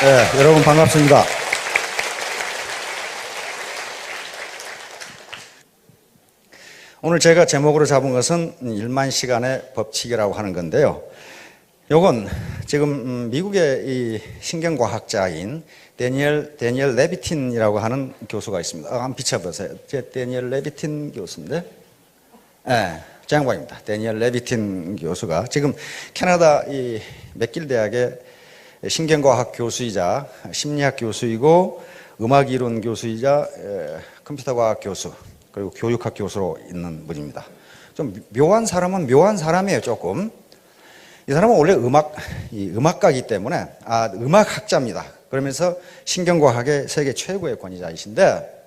네, 여러분 반갑습니다. 오늘 제가 제목으로 잡은 것은 1만 시간의 법칙이라고 하는 건데요. 요건 지금 미국의 이 신경과학자인 데니엘 레비틴이라고 하는 교수가 있습니다. 한번 비춰보세요. 데니엘 레비틴 교수인데, 네, 제 양반입니다. 데니엘 레비틴 교수가 지금 캐나다 이 맥길 대학의 신경과학 교수이자 심리학 교수이고 음악이론 교수이자 컴퓨터과학 교수 그리고 교육학 교수로 있는 분입니다. 좀 묘한 사람은 묘한 사람이에요. 조금 이 사람은 원래 음악가이기 때문에 음악학자입니다. 그러면서 신경과학의 세계 최고의 권위자이신데,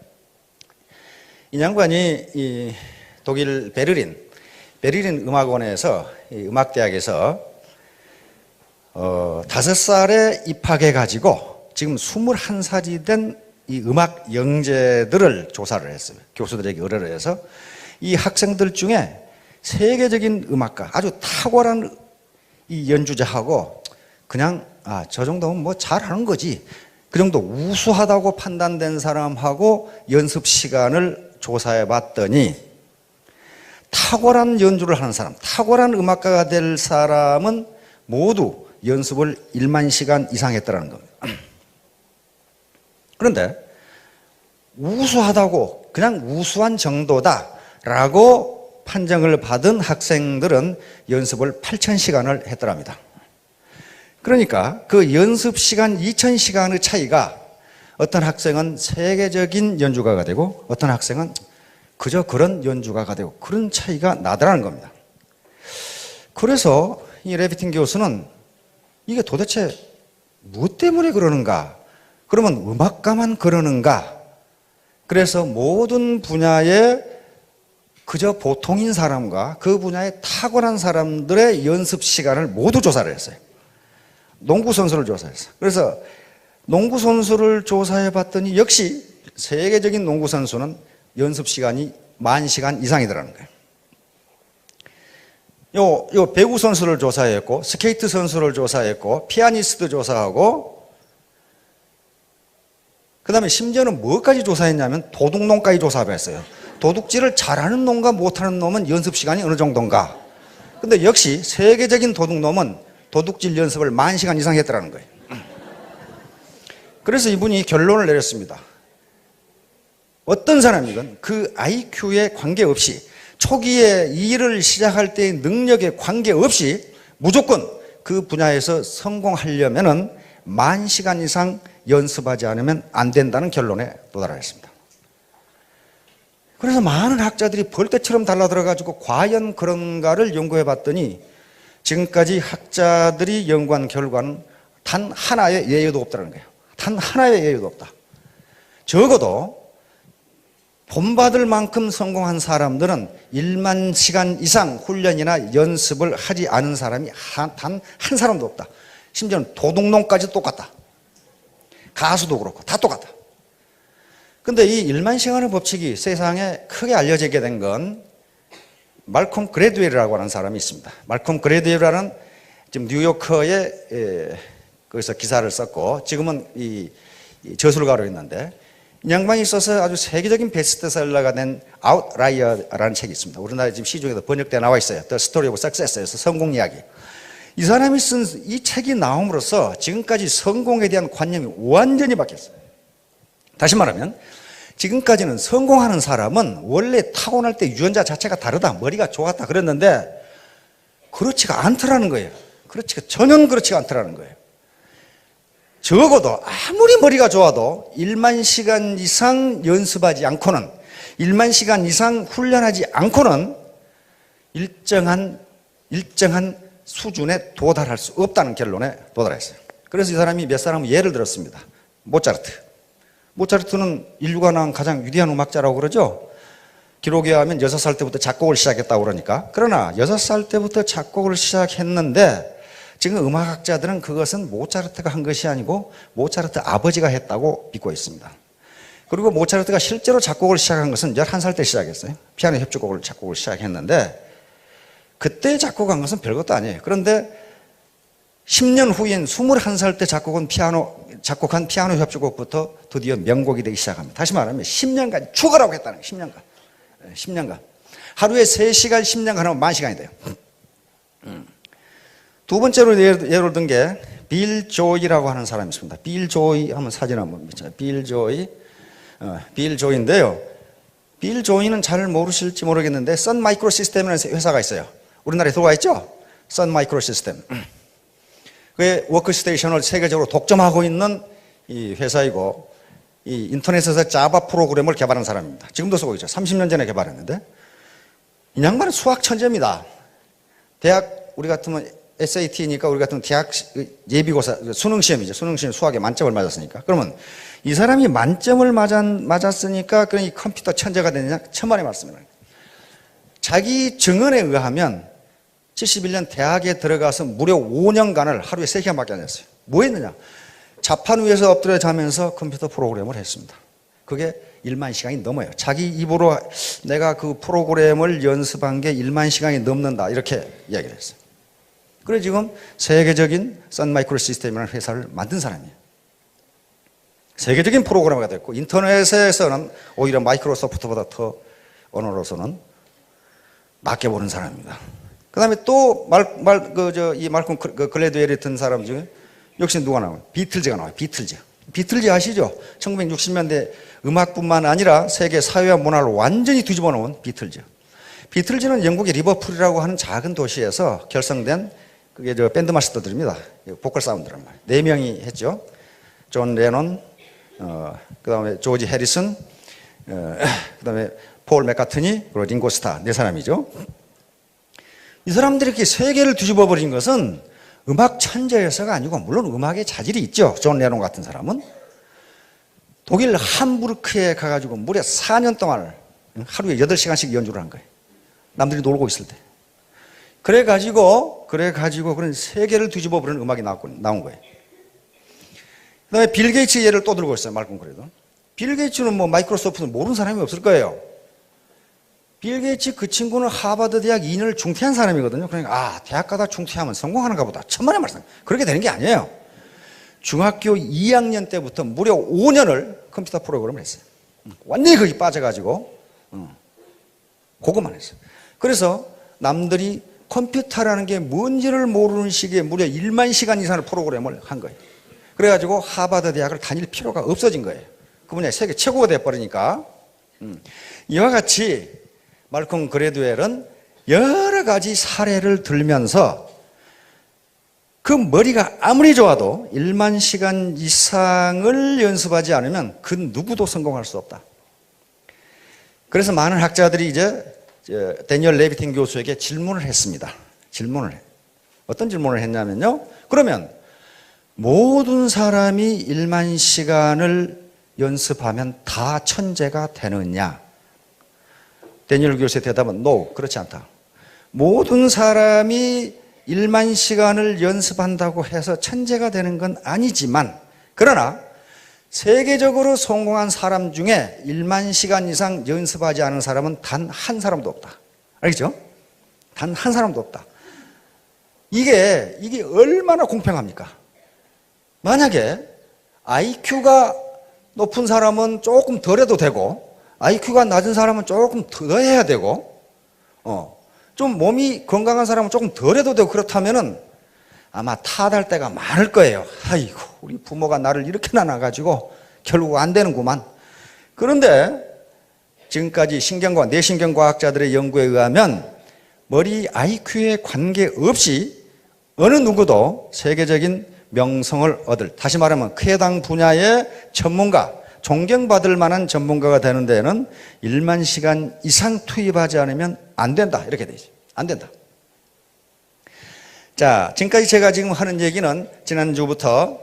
이 양반이 이 독일 베를린 음악원에서 음악대학에서 5살에 입학해가지고 지금 21살이 된 이 음악 영재들을 조사를 했어요. 교수들에게 의뢰를 해서 이 학생들 중에 세계적인 음악가, 아주 탁월한 이 연주자하고 그냥 저 정도면 뭐 잘하는 거지, 그 정도 우수하다고 판단된 사람하고 연습 시간을 조사해 봤더니 탁월한 연주를 하는 사람, 탁월한 음악가가 될 사람은 모두 연습을 1만 시간 이상 했더라는 겁니다. 그런데 우수하다고, 그냥 우수한 정도다라고 판정을 받은 학생들은 연습을 8,000시간을 했더랍니다. 그러니까 그 연습 시간 2,000시간의 차이가 어떤 학생은 세계적인 연주가가 되고 어떤 학생은 그저 그런 연주가가 되고, 그런 차이가 나더라는 겁니다. 그래서 이 레비틴 교수는 이게 도대체 무엇 때문에 그러는가? 그러면 음악가만 그러는가? 그래서 모든 분야에 그저 보통인 사람과 그 분야에 탁월한 사람들의 연습 시간을 모두 조사를 했어요. 농구 선수를 조사했어요. 그래서 농구 선수를 조사해 봤더니 역시 세계적인 농구 선수는 연습 시간이 10,000시간 이상이더라는 거예요. 요 배구 선수를 조사했고, 스케이트 선수를 조사했고, 피아니스트 조사하고, 그 다음에 심지어는 뭐까지 조사했냐면 도둑놈까지 조사했어요. 도둑질을 잘하는 놈과 못하는 놈은 연습 시간이 어느 정도인가. 근데 역시 세계적인 도둑놈은 도둑질 연습을 10,000시간 이상 했더라는 거예요. 그래서 이분이 결론을 내렸습니다. 어떤 사람이건 그 IQ에 관계없이, 초기에 일을 시작할 때의 능력에 관계없이 무조건 그 분야에서 성공하려면은 10,000시간 이상 연습하지 않으면 안 된다는 결론에 도달했습니다. 그래서 많은 학자들이 벌떼처럼 달라들어가지고 과연 그런가를 연구해 봤더니 지금까지 학자들이 연구한 결과는 단 하나의 예외도 없다는 거예요. 단 하나의 예외도 없다. 적어도 본받을 만큼 성공한 사람들은 1만 시간 이상 훈련이나 연습을 하지 않은 사람이 단 한 사람도 없다. 심지어는 도둑놈까지 똑같다. 가수도 그렇고 다 똑같다. 근데 이 1만 시간의 법칙이 세상에 크게 알려지게 된 건 말콤 그래드웰이라고 하는 사람이 있습니다. 말콤 그래드웰이라는 지금 뉴요커에 거기서 기사를 썼고 지금은 이 저술가로 있는데, 이 양반이 있어서 아주 세계적인 베스트셀러가 된 아웃라이어라는 책이 있습니다. 우리나라에 지금 시중에도 번역되어 나와 있어요. The Story of Success에서 성공 이야기. 이 사람이 쓴 이 책이 나옴으로써 지금까지 성공에 대한 관념이 완전히 바뀌었어요. 다시 말하면 지금까지는 성공하는 사람은 원래 타고날 때 유전자 자체가 다르다, 머리가 좋았다 그랬는데 그렇지가 않더라는 거예요. 전혀 그렇지가 않더라는 거예요. 적어도 아무리 머리가 좋아도 1만 시간 이상 연습하지 않고는, 1만 시간 이상 훈련하지 않고는 일정한 수준에 도달할 수 없다는 결론에 도달했어요. 그래서 이 사람이 몇 사람은 예를 들었습니다. 모차르트는 인류가 낳은 가장 위대한 음악자라고 그러죠. 기록에 의하면 6살 때부터 작곡을 시작했다고 그러니까. 그러나 6살 때부터 작곡을 시작했는데 지금 음악학자들은 그것은 모차르트가 한 것이 아니고 모차르트 아버지가 했다고 믿고 있습니다. 그리고 모차르트가 실제로 작곡을 시작한 것은 11살 때 시작했어요. 피아노 협주곡을 작곡을 시작했는데 그때 작곡한 것은 별것도 아니에요. 그런데 10년 후인 21살 때 작곡한 피아노 작곡한 피아노 협주곡부터 드디어 명곡이 되기 시작합니다. 다시 말하면 10년간 죽어라고 했다는 거예요. 10년간. 10년간. 하루에 3시간 10년간 하면 10,000시간이 돼요. 두 번째로 예를 든 게 빌 조이라고 하는 사람이 있습니다. 빌 조이 하면 사진 한번 비춰요. 빌 조이. 빌 조이인데요. 빌 조이는 잘 모르실지 모르겠는데 선 마이크로 시스템이라는 회사가 있어요. 우리나라에 들어와 있죠? 선 마이크로 시스템. 그게 워크스테이션을 세계적으로 독점하고 있는 이 회사이고 이 인터넷에서 자바 프로그램을 개발한 사람입니다. 지금도 쓰고 있죠. 30년 전에 개발했는데 이 양반은 수학 천재입니다. 대학 우리 같으면 SAT니까 우리 같은 대학 예비고사 수능 시험이죠. 수능 시험 수학에 만점을 맞았으니까. 그러면 이 사람이 만점을 맞았으니까 그런 이 컴퓨터 천재가 되느냐? 천만의 말씀입니다. 자기 증언에 의하면 71년 대학에 들어가서 무려 5년간을 하루에 3시간밖에 안 했어요. 뭐 했느냐? 자판 위에서 엎드려 자면서 컴퓨터 프로그램을 했습니다. 그게 1만 시간이 넘어요. 자기 입으로 내가 그 프로그램을 연습한 게 1만 시간이 넘는다 이렇게 이야기를 했어요. 그래 지금 세계적인 선 마이크로 시스템이라는 회사를 만든 사람이에요. 세계적인 프로그래머가 됐고 인터넷에서는 오히려 마이크로소프트보다 더 언어로서는 낮게 보는 사람입니다. 그 다음에 또 이 말콤 글래드웰이 든 사람 중에 역시 누가 나와요? 비틀즈가 나와요. 비틀즈 아시죠? 1960년대 음악뿐만 아니라 세계 사회와 문화를 완전히 뒤집어 놓은 비틀즈. 비틀즈는 영국의 리버풀이라고 하는 작은 도시에서 결성된 그게 밴드 마스터들입니다. 보컬 사운드란 말이에요. 4명이 했죠. 존 레논, 그 다음에 조지 해리슨, 그 다음에 폴 맥카트니, 그리고 링고 스타 4사람이죠. 이 사람들이 이렇게 세계를 뒤집어 버린 것은 음악 천재여서가 아니고 물론 음악에 자질이 있죠. 존 레논 같은 사람은 독일 함부르크에 가가지고 무려 4년 동안 하루에 8시간씩 연주를 한 거예요. 남들이 놀고 있을 때. 그래가지고 그런 세계를 뒤집어 버리는 음악이 나온 거예요. 그 다음에 빌 게이츠 예를 또 들고 있어요. 말끔 그래도. 빌 게이츠는 뭐 마이크로소프트는 모르는 사람이 없을 거예요. 빌 게이츠 그 친구는 하버드 대학 2년을 중퇴한 사람이거든요. 그러니까 대학 가다 중퇴하면 성공하는가 보다. 천만의 말씀. 그렇게 되는 게 아니에요. 중학교 2학년 때부터 무려 5년을 컴퓨터 프로그램을 했어요. 완전히 거기 빠져가지고 그것만 했어요. 그래서 남들이 컴퓨터라는 게 뭔지를 모르는 시기에 무려 1만 시간 이상의 프로그램을 한 거예요. 그래가지고 하버드 대학을 다닐 필요가 없어진 거예요. 그 분야에 세계 최고가 돼버리니까. 이와 같이 말콤 그래드웰은 여러 가지 사례를 들면서 그 머리가 아무리 좋아도 1만 시간 이상을 연습하지 않으면 그 누구도 성공할 수 없다. 그래서 많은 학자들이 이제 데니얼 레비틴 교수에게 질문을 했습니다. 어떤 질문을 했냐면요. 그러면 모든 사람이 1만 시간을 연습하면 다 천재가 되느냐? 데니얼 교수의 대답은 no, 그렇지 않다. 모든 사람이 1만 시간을 연습한다고 해서 천재가 되는 건 아니지만 그러나 세계적으로 성공한 사람 중에 1만 시간 이상 연습하지 않은 사람은 단 한 사람도 없다. 알겠죠? 단 한 사람도 없다. 이게 얼마나 공평합니까? 만약에 IQ가 높은 사람은 조금 덜 해도 되고 IQ가 낮은 사람은 조금 더 해야 되고 좀 몸이 건강한 사람은 조금 덜 해도 되고 그렇다면은 아마 탓할 때가 많을 거예요. 아이고 우리 부모가 나를 이렇게 나눠가지고 결국 안 되는구만. 그런데 지금까지 뇌신경과학자들의 연구에 의하면 머리 IQ에 관계없이 어느 누구도 세계적인 명성을 얻을, 다시 말하면 그 해당 분야의 전문가, 존경받을 만한 전문가가 되는 데에는 1만 시간 이상 투입하지 않으면 안 된다. 이렇게 되죠. 안 된다. 자, 지금까지 제가 지금 하는 얘기는 지난주부터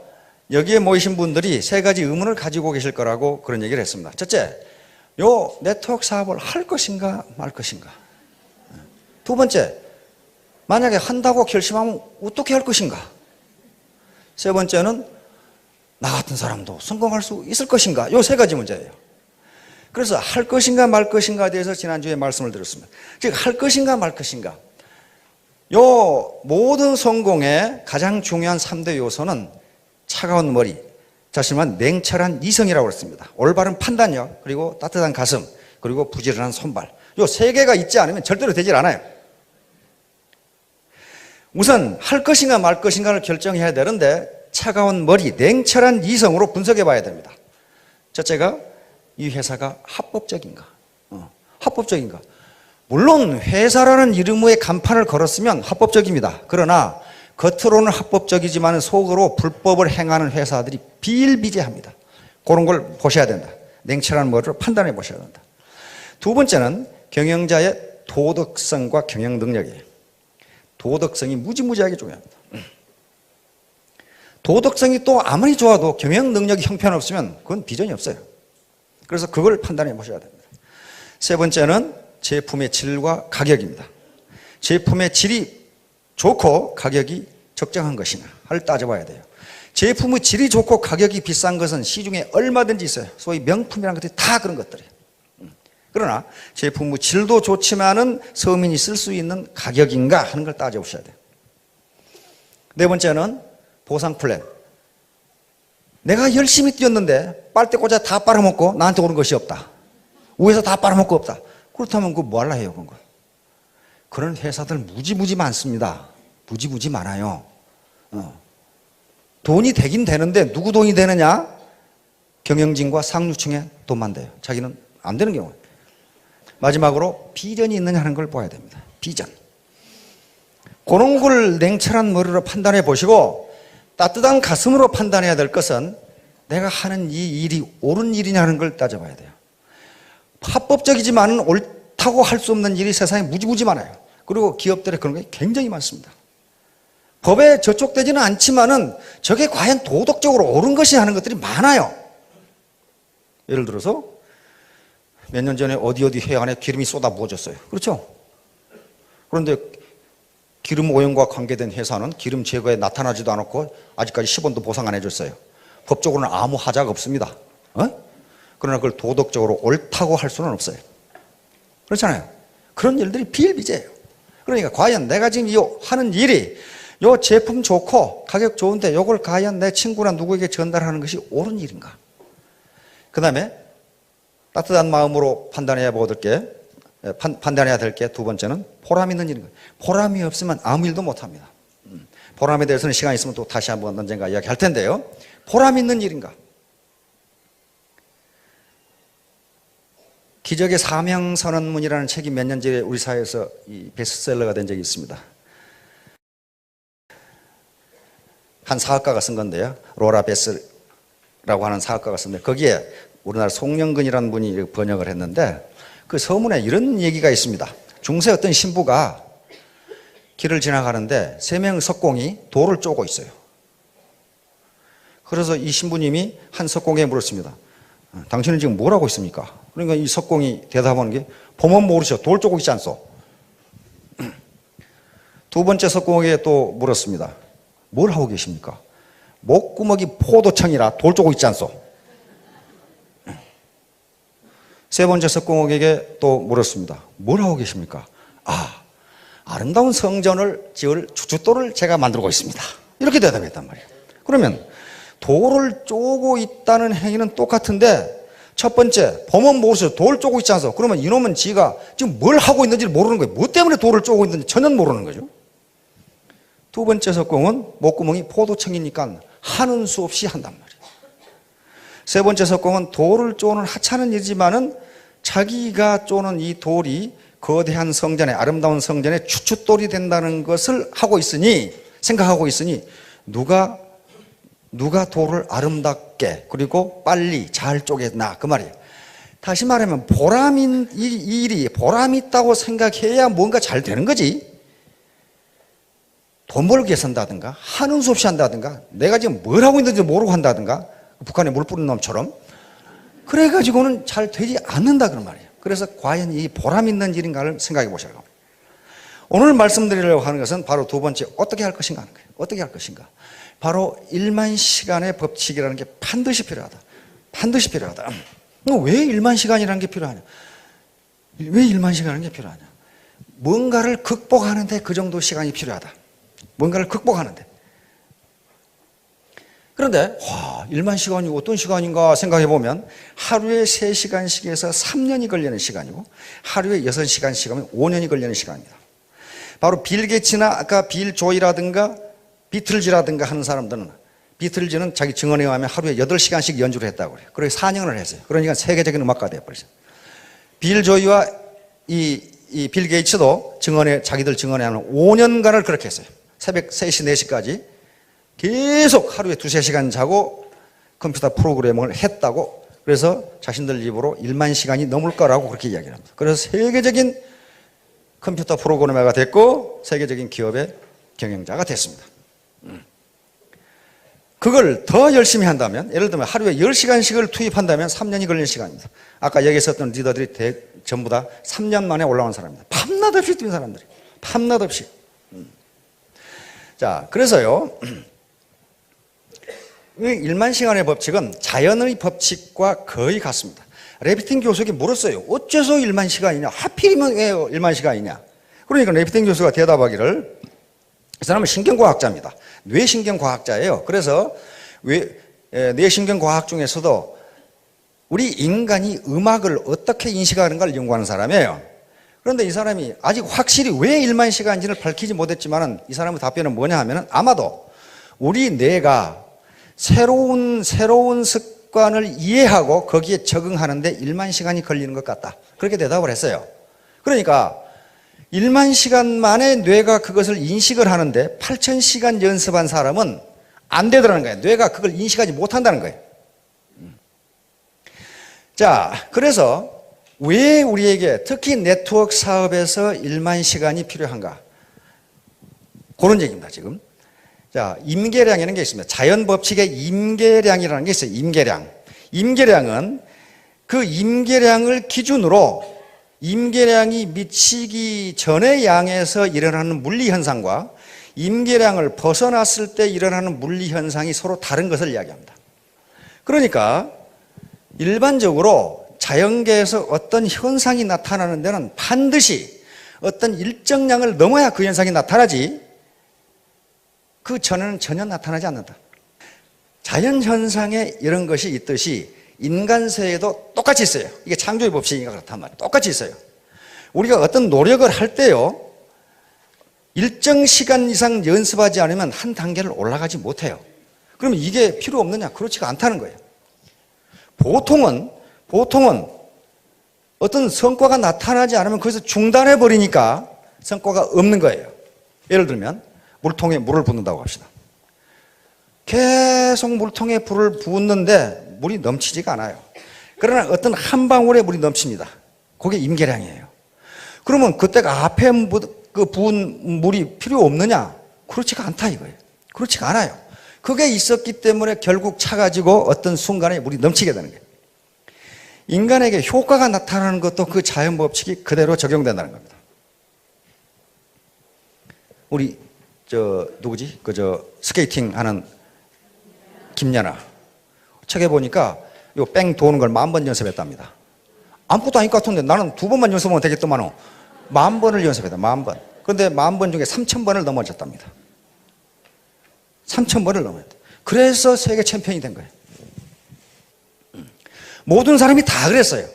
여기에 모이신 분들이 3가지 의문을 가지고 계실 거라고 그런 얘기를 했습니다. 첫째, 요 네트워크 사업을 할 것인가 말 것인가. 두 번째, 만약에 한다고 결심하면 어떻게 할 것인가. 세 번째는 나 같은 사람도 성공할 수 있을 것인가. 요 3가지 문제예요. 그래서 할 것인가 말 것인가에 대해서 지난주에 말씀을 드렸습니다. 즉 할 것인가 말 것인가. 요 모든 성공의 가장 중요한 3대 요소는 차가운 머리, 자신만 냉철한 이성이라고 그랬습니다. 올바른 판단력, 그리고 따뜻한 가슴, 그리고 부지런한 손발. 요 세 개가 있지 않으면 절대로 되질 않아요. 우선 할 것인가 말 것인가를 결정해야 되는데 차가운 머리, 냉철한 이성으로 분석해 봐야 됩니다. 첫째가 이 회사가 합법적인가? 합법적인가? 물론 회사라는 이름의 간판을 걸었으면 합법적입니다. 그러나 겉으로는 합법적이지만 속으로 불법을 행하는 회사들이 비일비재합니다. 그런 걸 보셔야 된다. 냉철한 머리로 판단해 보셔야 된다. 두 번째는 경영자의 도덕성과 경영 능력이에요. 도덕성이 무지무지하게 중요합니다. 도덕성이 또 아무리 좋아도 경영 능력이 형편없으면 그건 비전이 없어요. 그래서 그걸 판단해 보셔야 됩니다. 세 번째는 제품의 질과 가격입니다. 제품의 질이 좋고 가격이 적정한 것이냐를 따져봐야 돼요. 제품의 질이 좋고 가격이 비싼 것은 시중에 얼마든지 있어요. 소위 명품이라는 것들이 다 그런 것들이에요. 그러나 제품의 질도 좋지만은 서민이 쓸 수 있는 가격인가 하는 걸 따져보셔야 돼요. 네 번째는 보상 플랜. 내가 열심히 뛰었는데 빨대 꽂아 다 빨아먹고 나한테 오는 것이 없다. 위에서 다 빨아먹고 없다. 그렇다면 그거 뭐 할라 해요, 그건? 그런 회사들 무지무지 많습니다. 무지무지 많아요. 돈이 되긴 되는데 누구 돈이 되느냐? 경영진과 상류층의 돈만 돼요. 자기는 안 되는 경우. 마지막으로 비전이 있느냐 하는 걸 봐야 됩니다. 비전. 그런 걸 냉철한 머리로 판단해 보시고 따뜻한 가슴으로 판단해야 될 것은 내가 하는 이 일이 옳은 일이냐 하는 걸 따져봐야 돼요. 합법적이지만 옳다고 할 수 없는 일이 세상에 무지무지 많아요. 그리고 기업들의 그런 게 굉장히 많습니다. 법에 저촉되지는 않지만은 저게 과연 도덕적으로 옳은 것이 하는 것들이 많아요. 예를 들어서 몇 년 전에 어디 해안에 기름이 쏟아 부어졌어요. 그렇죠? 그런데 기름 오염과 관계된 회사는 기름 제거에 나타나지도 않았고 아직까지 10원도 보상 안 해줬어요. 법적으로는 아무 하자가 없습니다. 그러나 그걸 도덕적으로 옳다고 할 수는 없어요. 그렇잖아요. 그런 일들이 비일비재해요. 그러니까 과연 내가 지금 하는 일이 요 제품 좋고 가격 좋은데 이걸 과연 내 친구나 누구에게 전달하는 것이 옳은 일인가? 그 다음에 따뜻한 마음으로 판단해야 될 게 두 번째는 보람 있는 일인가? 보람이 없으면 아무 일도 못합니다. 보람에 대해서는 시간이 있으면 또 다시 한번 언젠가 이야기할 텐데요. 보람 있는 일인가? 기적의 사명선언문이라는 책이 몇 년 전에 우리 사회에서 베스트셀러가 된 적이 있습니다. 한 사학가가 쓴 건데요. 로라 베스라고 하는 사학가가 쓴데 거기에 우리나라 송영근이라는 분이 번역을 했는데 그 서문에 이런 얘기가 있습니다. 중세 어떤 신부가 길을 지나가는데 세 명의 석공이 돌을 쪼고 있어요. 그래서 이 신부님이 한 석공에 물었습니다. 당신은 지금 뭘 하고 있습니까? 그러니까 이 석공이 대답하는 게 보면 모르셔. 돌 쪼고 있지 않소? 두 번째 석공에게 또 물었습니다. 뭘 하고 계십니까? 목구멍이 포도청이라 돌 쪼고 있지 않소? 세 번째 석공에게 또 물었습니다. 뭘 하고 계십니까? 아름다운 성전을 지을 주춧돌을 제가 만들고 있습니다. 이렇게 대답했단 말이에요. 그러면 돌을 쪼고 있다는 행위는 똑같은데 첫 번째, 보면 모르셔. 돌 쪼고 있지 않소? 그러면 이놈은 지가 지금 뭘 하고 있는지를 모르는 거예요. 뭐 때문에 돌을 쪼고 있는지 전혀 모르는 거죠. 두 번째 석공은 목구멍이 포도청이니까 하는 수 없이 한단 말이에요. 세 번째 석공은 돌을 쪼는 하찮은 일이지만은 자기가 쪼는 이 돌이 거대한 성전에, 아름다운 성전에 주춧돌이 된다는 것을 생각하고 있으니 누가 돌을 아름답게 그리고 빨리 잘 쪼개나 그 말이에요. 다시 말하면 이 일이 보람 있다고 생각해야 뭔가 잘 되는 거지. 돈 벌기 위해 산다든가 하는 수 없이 한다든가 내가 지금 뭘 하고 있는지 모르고 한다든가 북한에 물 뿌리는 놈처럼 그래가지고는 잘 되지 않는다 그런 말이에요. 그래서 과연 이 보람 있는 일인가를 생각해 보셔야 합니다. 오늘 말씀드리려고 하는 것은 바로 두 번째 어떻게 할 것인가 하는 거예요. 어떻게 할 것인가. 바로 1만 시간의 법칙이라는 게 반드시 필요하다. 반드시 필요하다. 왜 1만 시간이라는 게 필요하냐? 왜 1만 시간이라는 게 필요하냐? 뭔가를 극복하는데 그 정도 시간이 필요하다. 뭔가를 극복하는데. 그런데 1만 시간이 어떤 시간인가 생각해 보면 하루에 3시간씩 해서 3년이 걸리는 시간이고 하루에 6시간씩 하면 5년이 걸리는 시간입니다. 바로 빌 게이츠나 아까 빌 조이라든가 비틀즈라든가 하는 사람들은, 비틀즈는 자기 증언에 의하면 하루에 8시간씩 연주를 했다고 그래요. 그래서 4년을 했어요. 그러니까 세계적인 음악가가 되어버렸어요. 빌 조이와 이 빌 게이츠도 자기들 증언에 하면 5년간을 그렇게 했어요. 새벽 3시, 4시까지 계속 하루에 2-3시간 자고 컴퓨터 프로그래밍을 했다고, 그래서 자신들 입으로 1만 시간이 넘을 거라고 그렇게 이야기를 합니다. 그래서 세계적인 컴퓨터 프로그래머가 됐고 세계적인 기업의 경영자가 됐습니다. 그걸 더 열심히 한다면, 예를 들면 하루에 10시간씩을 투입한다면 3년이 걸리는 시간입니다. 아까 여기 있었던 리더들이 전부 다 3년 만에 올라온 사람입니다. 밤낮 없이 뛴 사람들이. 밤낮 없이. 자, 그래서요, 1만 시간의 법칙은 자연의 법칙과 거의 같습니다. 레비틴 교수에게 물었어요. 어째서 1만 시간이냐? 하필이면 왜 1만 시간이냐? 그러니까 레비틴 교수가 대답하기를, 이 사람은 신경과학자입니다. 뇌신경과학자예요. 그래서 뇌신경과학 중에서도 우리 인간이 음악을 어떻게 인식하는가를 연구하는 사람이에요. 그런데 이 사람이 아직 확실히 왜 1만 시간인지를 밝히지 못했지만 이 사람의 답변은 뭐냐 하면, 아마도 우리 뇌가 새로운 습관을 이해하고 거기에 적응하는데 1만 시간이 걸리는 것 같다. 그렇게 대답을 했어요. 그러니까 1만 시간 만에 뇌가 그것을 인식을 하는데 8,000시간 연습한 사람은 안 되더라는 거예요. 뇌가 그걸 인식하지 못한다는 거예요. 자, 그래서 왜 우리에게 특히 네트워크 사업에서 1만 시간이 필요한가? 그런 얘기입니다, 지금. 자, 임계량이라는 게 있습니다. 자연 법칙에 임계량이라는 게 있어요. 임계량. 임계량은 그 임계량을 기준으로 임계량이 미치기 전의 양에서 일어나는 물리 현상과 임계량을 벗어났을 때 일어나는 물리 현상이 서로 다른 것을 이야기합니다. 그러니까 일반적으로 자연계에서 어떤 현상이 나타나는 데는 반드시 어떤 일정량을 넘어야 그 현상이 나타나지 그 전에는 전혀 나타나지 않는다. 자연현상에 이런 것이 있듯이 인간세에도 똑같이 있어요. 이게 창조의 법칙이니까 그렇단 말이에요. 똑같이 있어요. 우리가 어떤 노력을 할 때요, 일정 시간 이상 연습하지 않으면 한 단계를 올라가지 못해요. 그러면 이게 필요 없느냐? 그렇지가 않다는 거예요. 보통은 어떤 성과가 나타나지 않으면 거기서 중단해 버리니까 성과가 없는 거예요. 예를 들면 물통에 물을 붓는다고 합시다. 계속 물통에 불을 붓는데 물이 넘치지가 않아요. 그러나 어떤 한 방울에 물이 넘칩니다. 그게 임계량이에요. 그러면 그때가 앞에 부은 물이 필요 없느냐? 그렇지가 않다 이거예요. 그렇지가 않아요. 그게 있었기 때문에 결국 차가지고 어떤 순간에 물이 넘치게 되는 거예요. 인간에게 효과가 나타나는 것도 그 자연 법칙이 그대로 적용된다는 겁니다. 우리 누구지? 스케이팅 하는 김연아. 책에 보니까 요 뺑 도는 걸 10,000번 연습했답니다. 아무것도 아닐 것 같은데 나는 2번만 연습하면 되겠더만 10,000번을 연습했다. 10,000번. 그런데 10,000번 중에 3,000번을 넘어졌답니다. 3,000번을 넘어졌다. 그래서 세계 챔피언이 된 거예요. 모든 사람이 다 그랬어요.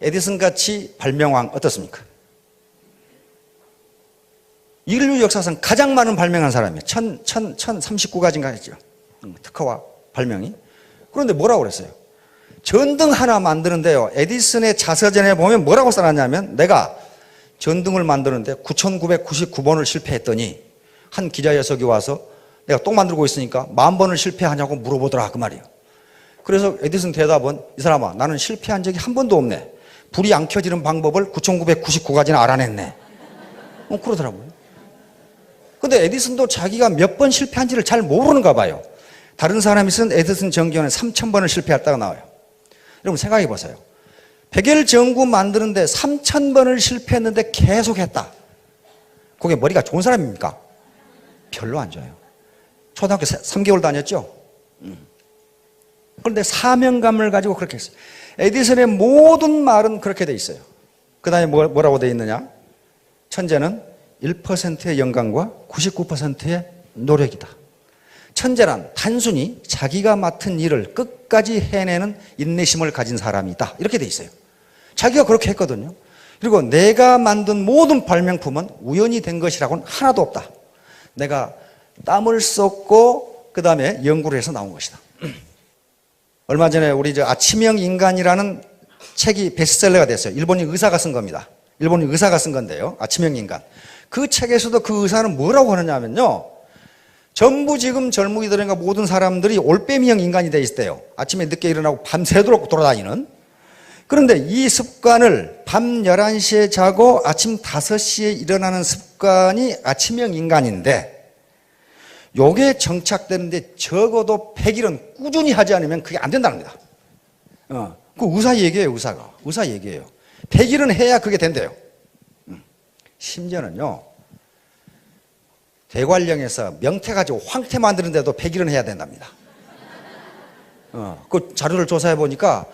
에디슨 같이 발명왕 어떻습니까? 인류 역사상 가장 많은 발명한 사람이에요. 1039가지인가 했죠. 특허와 발명이. 그런데 뭐라고 그랬어요? 전등 하나 만드는데요, 에디슨의 자서전에 보면 뭐라고 써놨냐면, 내가 전등을 만드는데 9,999번을 실패했더니 한 기자 녀석이 와서 내가 또 만들고 있으니까 10,000번을 실패하냐고 물어보더라 그 말이에요. 그래서 에디슨 대답은, 이 사람아, 나는 실패한 적이 한 번도 없네. 불이 안 켜지는 방법을 9,999가지나 알아냈네. 그러더라고요. 근데 에디슨도 자기가 몇 번 실패한지를 잘 모르는가 봐요. 다른 사람이 쓴 에디슨 전기에는 3,000번을 실패했다고 나와요. 여러분 생각해 보세요. 백열 전구 만드는데 3,000번을 실패했는데 계속 했다. 그게 머리가 좋은 사람입니까? 별로 안 좋아요. 초등학교 3개월 다녔죠? 그런데 사명감을 가지고 그렇게 했어요. 에디슨의 모든 말은 그렇게 돼 있어요. 그 다음에 뭐라고 돼 있느냐? 천재는 1%의 영감과 99%의 노력이다. 천재란 단순히 자기가 맡은 일을 끝까지 해내는 인내심을 가진 사람이다. 이렇게 돼 있어요. 자기가 그렇게 했거든요. 그리고 내가 만든 모든 발명품은 우연히 된 것이라고는 하나도 없다. 내가 땀을 썼고 그 다음에 연구를 해서 나온 것이다. 얼마 전에 우리 아침형 인간이라는 책이 베스트셀러가 됐어요. 일본인 의사가 쓴 겁니다. 일본인 의사가 쓴 건데요. 아침형 인간. 그 책에서도 그 의사는 뭐라고 하느냐면요. 전부 지금 젊은이들인가 모든 사람들이 올빼미형 인간이 돼 있대요. 아침에 늦게 일어나고 밤새도록 돌아다니는. 그런데 이 습관을 밤 11시에 자고 아침 5시에 일어나는 습관이 아침형 인간인데 요게 정착되는데 적어도 100일은 꾸준히 하지 않으면 그게 안 된다는 겁니다. 그 의사 얘기예요, 의사가. 의사 얘기예요. 100일은 해야 그게 된대요. 심지어는요, 대관령에서 명태 가지고 황태 만드는데도 100일은 해야 된답니다. 그 자료를 조사해 보니까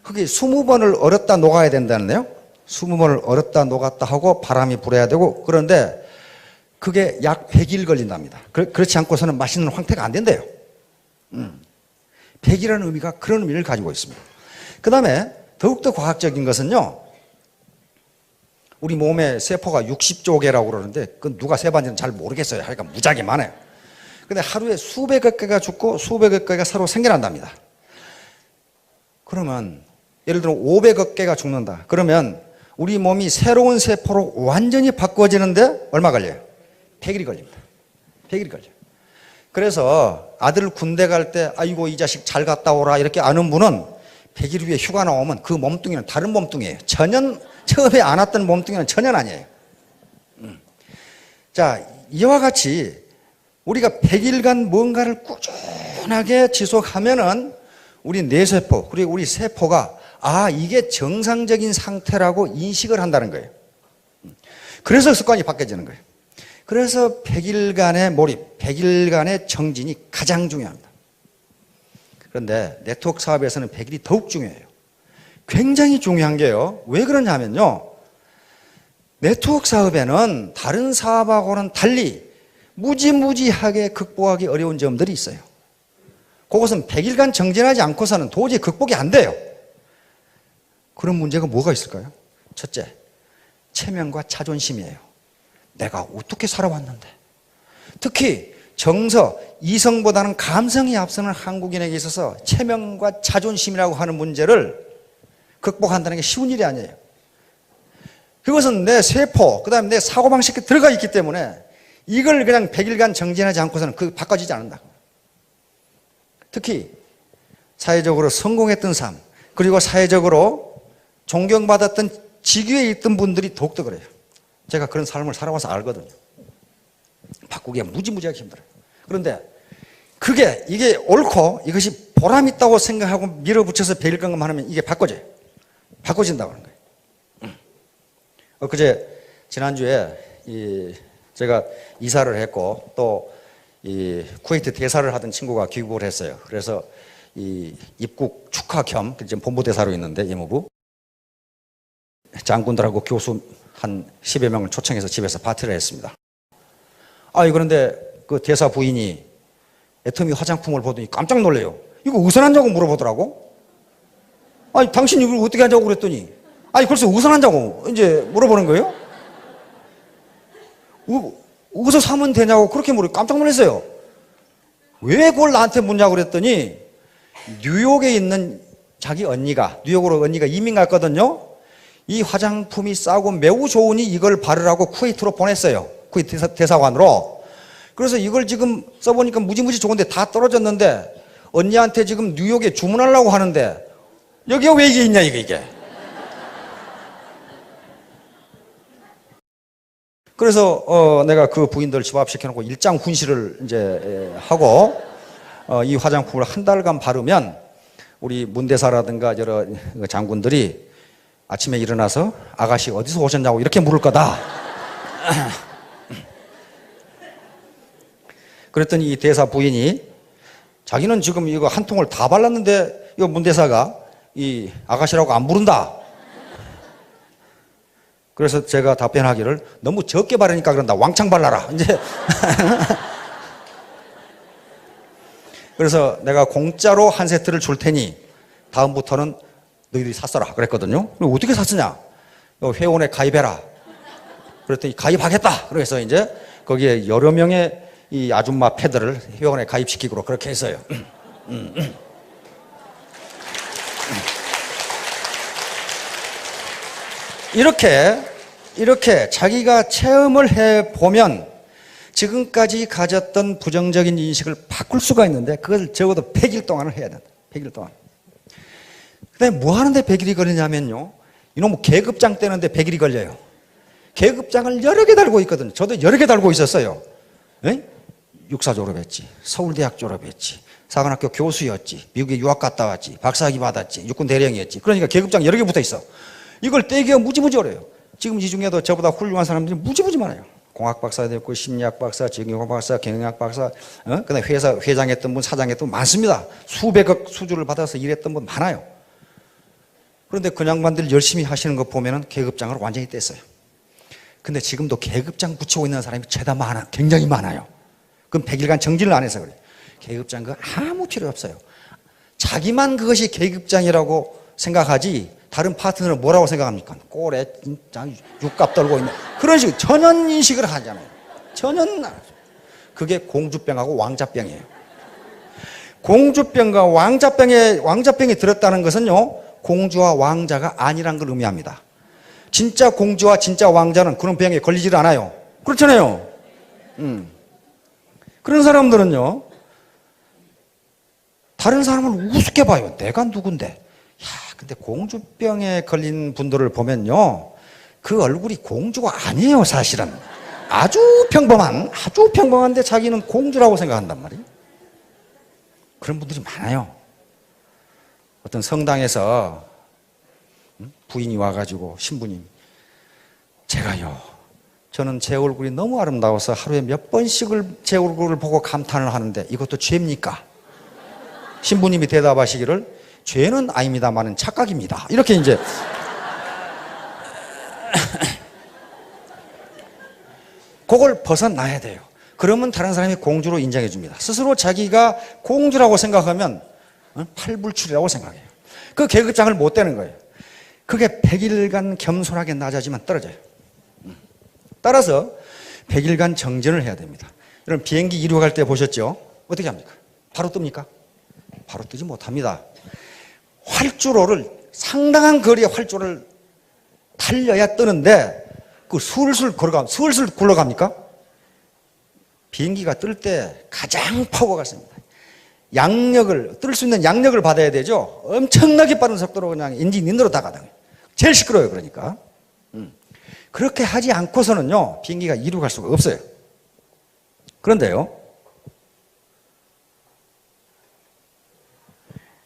그게 20번을 얼었다 녹아야 된다는데요. 20번을 얼었다 녹았다 하고 바람이 불어야 되고 그런데 그게 약 100일 걸린답니다. 그렇지 않고서는 맛있는 황태가 안 된대요. 100이라는 의미가 그런 의미를 가지고 있습니다. 그 다음에 더욱더 과학적인 것은요. 우리 몸의 세포가 60조 개라고 그러는데 그건 누가 세봤는지는 잘 모르겠어요. 하여간 무지하게 많아요. 근데 하루에 수백억 개가 죽고 수백억 개가 새로 생겨난답니다. 그러면 예를 들어 500억 개가 죽는다. 그러면 우리 몸이 새로운 세포로 완전히 바꿔지는데 얼마 걸려요? 100일이 걸립니다. 100일이 걸려요. 그래서 아들 군대 갈 때 아이고 이 자식 잘 갔다 오라 이렇게 아는 분은 100일 후에 휴가 나오면 그 몸뚱이는 다른 몸뚱이에요. 전혀 처음에 안 왔던 몸뚱이는 전혀 아니에요. 자, 이와 같이 우리가 100일간 뭔가를 꾸준하게 지속하면은 우리 뇌세포 그리고 우리 세포가 이게 정상적인 상태라고 인식을 한다는 거예요. 그래서 습관이 바뀌어지는 거예요. 그래서 100일간의 몰입, 100일간의 정진이 가장 중요합니다. 그런데 네트워크 사업에서는 100일이 더욱 중요해요. 굉장히 중요한 게요. 왜 그러냐면요. 네트워크 사업에는 다른 사업하고는 달리 무지무지하게 극복하기 어려운 점들이 있어요. 그것은 100일간 정진하지 않고서는 도저히 극복이 안 돼요. 그런 문제가 뭐가 있을까요? 첫째, 체면과 자존심이에요. 내가 어떻게 살아왔는데. 특히 정서, 이성보다는 감성이 앞서는 한국인에게 있어서 체면과 자존심이라고 하는 문제를 극복한다는 게 쉬운 일이 아니에요. 그것은 내 세포, 그 다음에 내 사고방식에 들어가 있기 때문에 이걸 그냥 100일간 정진하지 않고서는 바꿔지지 않는다. 특히 사회적으로 성공했던 삶, 그리고 사회적으로 존경받았던 직위에 있던 분들이 더욱더 그래요. 제가 그런 삶을 살아와서 알거든요. 바꾸기가 무지무지하게 힘들어요. 그런데 이게 옳고 이것이 보람 있다고 생각하고 밀어붙여서 100일 경험하면 이게 바꿔진다고 하는 거예요. 엊그제 지난주에 제가 이사를 했고 또 이 쿠웨이트 대사를 하던 친구가 귀국을 했어요. 그래서 이 입국 축하 겸 지금 본부대사로 있는데 이모부 장군들하고 교수 한 10여 명을 초청해서 집에서 파티를 했습니다. 그런데 그 대사 부인이 애터미 화장품을 보더니 깜짝 놀래요. 이거 어디서 났냐고 물어보더라고. 당신 이걸 어떻게 하냐고 그랬더니 글쎄 어디서 났냐고 이제 물어보는 거예요. 어디서 사면 되냐고 그렇게 물어 깜짝 놀랐어요. 왜 그걸 나한테 묻냐고 그랬더니 뉴욕에 있는 자기 뉴욕으로 언니가 이민 갔거든요. 이 화장품이 싸고 매우 좋으니 이걸 바르라고 쿠웨이트로 보냈어요. 쿠웨이트 대사관으로. 그래서 이걸 지금 써보니까 무지무지 좋은데 다 떨어졌는데 언니한테 지금 뉴욕에 주문하려고 하는데 여기가 왜 이게 있냐 이게. 그래서 내가 그 부인들 집합시켜놓고 일장 훈시를 이제 하고 이 화장품을 한 달간 바르면 우리 문대사라든가 여러 장군들이 아침에 일어나서 아가씨 어디서 오셨냐고 이렇게 물을 거다. 그랬더니 이 대사 부인이 자기는 지금 이거 한 통을 다 발랐는데 이 문대사가 이 아가씨라고 안 부른다. 그래서 제가 답변하기를 너무 적게 바르니까 그런다. 왕창 발라라. 이제 그래서 내가 공짜로 한 세트를 줄 테니 다음부터는 너희들이 샀어라 그랬거든요. 어떻게 샀으냐? 회원에 가입해라. 그랬더니 가입하겠다. 그래서 이제 거기에 여러 명의 이 아줌마 패들을 회원에 가입시키고 그렇게 했어요. 이렇게 자기가 체험을 해보면 지금까지 가졌던 부정적인 인식을 바꿀 수가 있는데 그걸 적어도 100일 동안을 해야 된다. 100일 동안. 근데 뭐 하는데 100일이 걸리냐면요. 이놈 계급장 떼는데 100일이 걸려요. 계급장을 여러 개 달고 있거든요. 저도 여러 개 달고 있었어요. 에? 육사 졸업했지. 서울대학 졸업했지. 사관학교 교수였지. 미국에 유학 갔다 왔지. 박사학위 받았지. 육군 대령이었지. 그러니까 계급장 여러 개 붙어 있어. 이걸 떼기가 무지무지 어려워요. 지금 이 중에도 저보다 훌륭한 사람들이 무지무지 많아요. 공학 박사도 있고 심리학 박사, 정형외과 박사, 경영학 박사, 그다음에 회사 회장했던 분, 사장했던 분 많습니다. 수백억 수주를 받아서 일했던 분 많아요. 그런데 그 양반들 열심히 하시는 거 보면은 계급장을 완전히 뗐어요. 근데 지금도 계급장 붙이고 있는 사람이 죄다 많아, 굉장히 많아요. 그럼 100일간 정진을 안 해서 그래요. 계급장 그거 아무 필요 없어요. 자기만 그것이 계급장이라고 생각하지 다른 파트너는 뭐라고 생각합니까? 꼴에 진짜 육갑 떨고 있는 그런 식으로 전혀 인식을 하잖아요. 전혀. 그게 공주병하고 왕자병이에요. 공주병과 왕자병이 들었다는 것은요, 공주와 왕자가 아니란 걸 의미합니다. 진짜 공주와 진짜 왕자는 그런 병에 걸리질 않아요. 그렇잖아요. 그런 사람들은요, 다른 사람을 우습게 봐요. 내가 누군데? 야, 근데 공주병에 걸린 분들을 보면요, 그 얼굴이 공주가 아니에요, 사실은. 아주 평범한데 자기는 공주라고 생각한단 말이에요. 그런 분들이 많아요. 어떤 성당에서 부인이 와가지고 신부님, 저는 제 얼굴이 너무 아름다워서 하루에 몇 번씩을 제 얼굴을 보고 감탄을 하는데 이것도 죄입니까? 신부님이 대답하시기를 죄는 아닙니다만은 착각입니다. 이렇게 이제 그걸 벗어나야 돼요. 그러면 다른 사람이 공주로 인정해 줍니다. 스스로 자기가 공주라고 생각하면 팔불출이라고 생각해요. 그 계급장을 못 떼는 거예요. 그게 100일간 겸손하게 낮아지면 떨어져요. 따라서 100일간 정진을 해야 됩니다. 여러분 비행기 이륙할 때 보셨죠? 어떻게 합니까? 바로 뜹니까? 바로 뜨지 못합니다. 활주로를 상당한 거리의 활주로를 달려야 뜨는데 그 술술 굴러갑니까? 비행기가 뜰 때 가장 파워가 셉니다. 뜰 수 있는 양력을 받아야 되죠. 엄청나게 빠른 속도로 그냥 엔진 인으로 다가다녀요. 제일 시끄러워요. 그러니까 그렇게 하지 않고서는요 비행기가 이륙할 수가 없어요. 그런데요,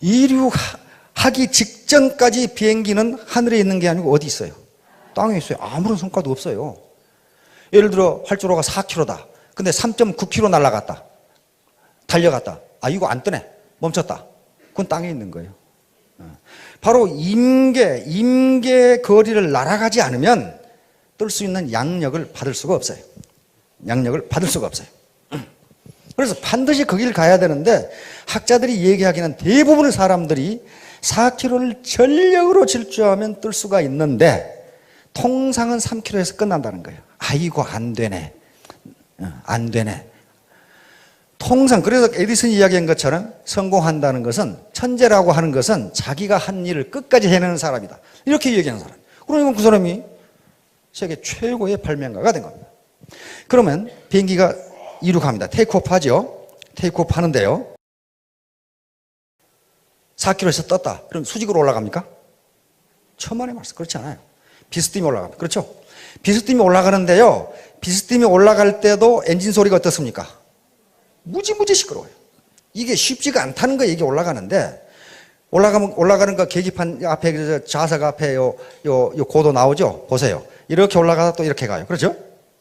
이륙하기 직전까지 비행기는 하늘에 있는 게 아니고 어디 있어요? 땅에 있어요. 아무런 성과도 없어요. 예를 들어 활주로가 4km다. 근데 3.9km 날아갔다. 달려갔다. 아, 이거 안 뜨네. 멈췄다. 그건 땅에 있는 거예요. 바로 임계 거리를 날아가지 않으면 뜰 수 있는 양력을 받을 수가 없어요. 양력을 받을 수가 없어요. 그래서 반드시 그 길 가야 되는데 학자들이 얘기하기는 대부분의 사람들이 4km를 전력으로 질주하면 뜰 수가 있는데 통상은 3km에서 끝난다는 거예요. 아이고 안 되네. 통상 그래서 에디슨이 이야기한 것처럼 성공한다는 것은 천재라고 하는 것은 자기가 한 일을 끝까지 해내는 사람이다. 이렇게 얘기하는 사람. 그러니까 그 사람이 세계 최고의 발명가가 된 겁니다. 그러면 비행기가 이륙합니다. 테이크오프 하죠. 테이크오프 하는데요. 4km에서 떴다. 그럼 수직으로 올라갑니까? 천만의 말씀. 그렇지 않아요. 비스듬히 올라갑니다. 그렇죠? 비스듬히 올라가는데요. 비스듬히 올라갈 때도 엔진 소리가 어떻습니까? 무지무지 시끄러워요. 이게 쉽지가 않다는 거예요. 이게 올라가는데 올라가는 거 계기판 앞에 좌석 앞에 요 고도 나오죠? 보세요. 이렇게 올라가다 또 이렇게 가요. 그렇죠?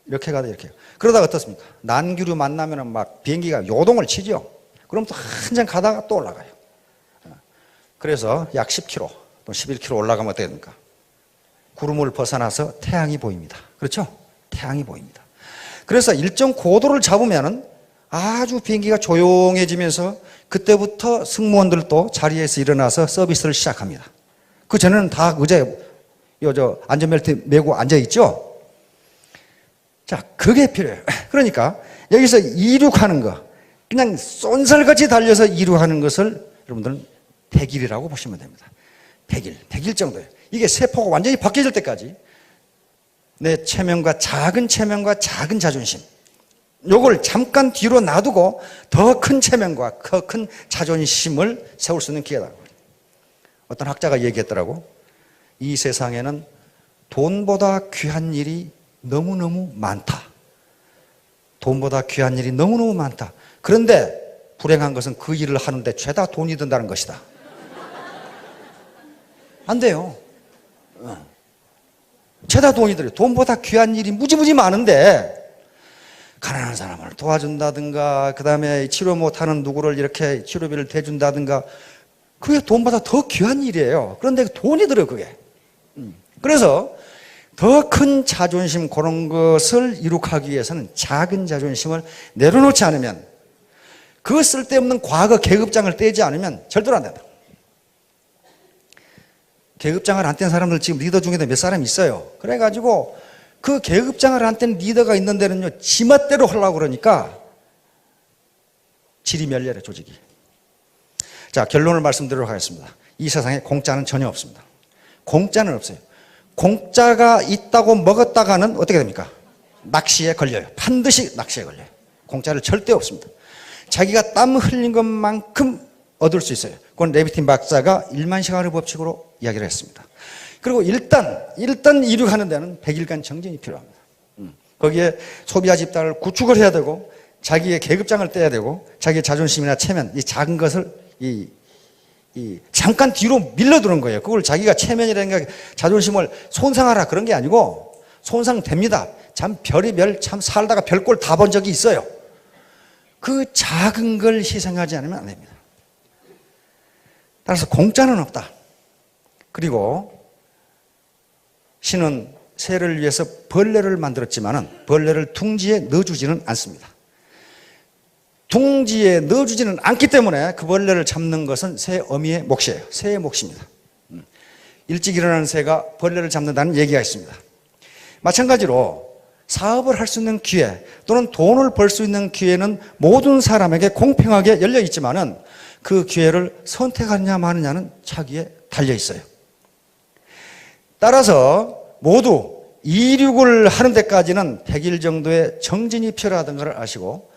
이렇게 가다 이렇게. 그러다가 어떻습니까? 난규류 만나면은 막 비행기가 요동을 치죠. 그럼 또 한참 가다가 또 올라가요. 그래서 약 10km 또 11km 올라가면 어떻게 됩니까? 구름을 벗어나서 태양이 보입니다. 그렇죠? 태양이 보입니다. 그래서 일정 고도를 잡으면은 아주 비행기가 조용해지면서 그때부터 승무원들도 자리에서 일어나서 서비스를 시작합니다. 그 전에는 다 의자에 안전벨트 메고 앉아있죠? 자, 그게 필요해요. 그러니까 여기서 이륙하는 거, 그냥 쏜살같이 달려서 이륙하는 것을 여러분들은 100일이라고 보시면 됩니다. 100일 정도예요. 이게 세포가 완전히 바뀌어질 때까지 내 작은 작은 자존심, 요걸 잠깐 뒤로 놔두고 더 큰 체면과 더 큰 자존심을 세울 수 있는 기회다. 어떤 학자가 얘기했더라고. 이 세상에는 돈보다 귀한 일이 너무너무 많다. 돈보다 귀한 일이 너무너무 많다. 그런데 불행한 것은 그 일을 하는데 죄다 돈이 든다는 것이다. 안 돼요. 죄다 돈이 들어요. 돈보다 귀한 일이 무지무지 많은데 가난한 사람을 도와준다든가, 그 다음에 치료 못하는 누구를 이렇게 치료비를 대준다든가, 그게 돈보다 더 귀한 일이에요. 그런데 돈이 들어요, 그게. 그래서 더 큰 자존심, 그런 것을 이룩하기 위해서는 작은 자존심을 내려놓지 않으면, 그 쓸데없는 과거 계급장을 떼지 않으면 절대로 안 된다. 계급장을 안 뗀 사람들 지금 리더 중에도 몇 사람 있어요. 그래가지고 그 계급장을 안 뗀 리더가 있는 데는요, 지멋대로 하려고 그러니까 질이 멸렬해, 조직이. 자, 결론을 말씀드리도록 하겠습니다. 이 세상에 공짜는 전혀 없습니다. 공짜는 없어요. 공짜가 있다고 먹었다가는 어떻게 됩니까? 낚시에 걸려요. 반드시 낚시에 걸려요. 공짜를 절대 없습니다. 자기가 땀 흘린 것만큼 얻을 수 있어요. 그건 레비틴 박사가 1만 시간의 법칙으로 이야기를 했습니다. 그리고 일단 이륙하는 데는 100일간 정진이 필요합니다. 거기에 소비자 집단을 구축을 해야 되고, 자기의 계급장을 떼야 되고, 자기의 자존심이나 체면, 이 작은 것을 잠깐 뒤로 밀려두는 거예요. 그걸 자기가 체면이라는 게 자존심을 손상하라 그런 게 아니고, 손상됩니다. 참 별의별 참 살다가 별꼴 다 본 적이 있어요. 그 작은 걸 희생하지 않으면 안 됩니다. 따라서 공짜는 없다. 그리고 신은 새를 위해서 벌레를 만들었지만은 벌레를 둥지에 넣어주지는 않습니다. 둥지에 넣어주지는 않기 때문에 그 벌레를 잡는 것은 새 어미의 몫이에요. 새의 몫입니다. 일찍 일어나는 새가 벌레를 잡는다는 얘기가 있습니다. 마찬가지로 사업을 할 수 있는 기회, 또는 돈을 벌 수 있는 기회는 모든 사람에게 공평하게 열려 있지만은 그 기회를 선택하느냐 마느냐는 자기에 달려 있어요. 따라서 모두 이륙을 하는 데까지는 100일 정도의 정진이 필요하다는 걸 아시고,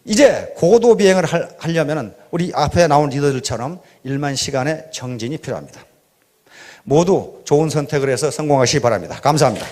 이제 고도 비행을 하려면 우리 앞에 나온 리더들처럼 1만 시간의 정진이 필요합니다. 모두 좋은 선택을 해서 성공하시기 바랍니다. 감사합니다.